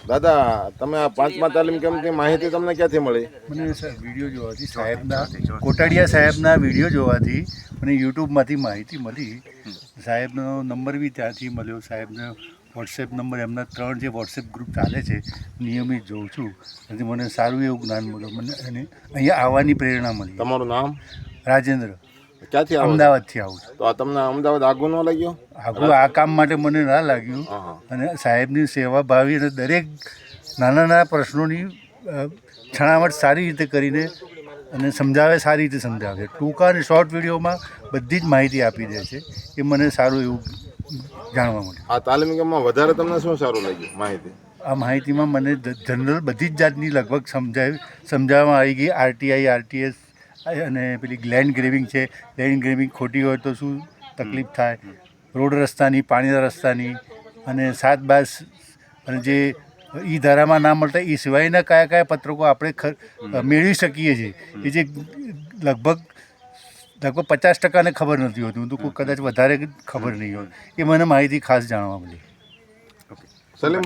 દાદા તમે આ પાંચમા તાલીમ કેમ્પની માહિતી તમને ક્યાંથી મળી? મને વિડીયો જોવાથી સાહેબના કોટડિયા સાહેબના વિડીયો જોવાથી મને યુટ્યુબમાંથી માહિતી મળી. સાહેબનો નંબર બી ત્યાંથી મળ્યો. સાહેબનો વોટ્સએપ નંબર, એમના 3 જે વોટ્સએપ ગ્રુપ ચાલે છે નિયમિત જોઉં છું. એથી મને સારું એવું જ્ઞાન મળ્યું. મને અને અહીંયા આવવાની પ્રેરણા મળી. તમારું નામ? રાજેન્દ્ર, ક્યાંથી આવો છો? અમદાવાદથી આવું છું. તો આ તમને અમદાવાદ આગું ન લાગ્યું? આગળ આ કામ માટે મને ના લાગ્યું. અને સાહેબની સેવાભાવી અને દરેક નાના નાના પ્રશ્નોની છણાવટ સારી રીતે કરીને અને સમજાવે, સારી રીતે સમજાવે. ટૂંકા અને શોર્ટ વિડીયોમાં બધી જ માહિતી આપી દે છે. એ મને સારું એવું જાણવા મળ્યું. આ તાલીમ કેમ્પમાં વધારે તમને શું સારું લાગ્યું માહિતી? આ માહિતીમાં મને જનરલ બધી જ જાતની લગભગ સમજાવવામાં આવી ગઈ. આરટીઆઈ, આરટીએસ અને પેલી લેન્ડ ગ્રેવિંગ છે. લેન્ડ ગ્રેવિંગ ખોટી હોય તો શું તકલીફ થાય, રોડ રસ્તાની, પાણીના રસ્તાની, અને 7/12 અને જે ઈ ધારામાં ના મળતા એ સિવાયના કયા કયા પત્રકો આપણે મેળવી શકીએ છીએ, એ જે લગભગ 50% ખબર નથી હોતી. તો કદાચ વધારે ખબર નહીં હોય. એ મને માહિતી ખાસ જાણવા મળી. સલીમ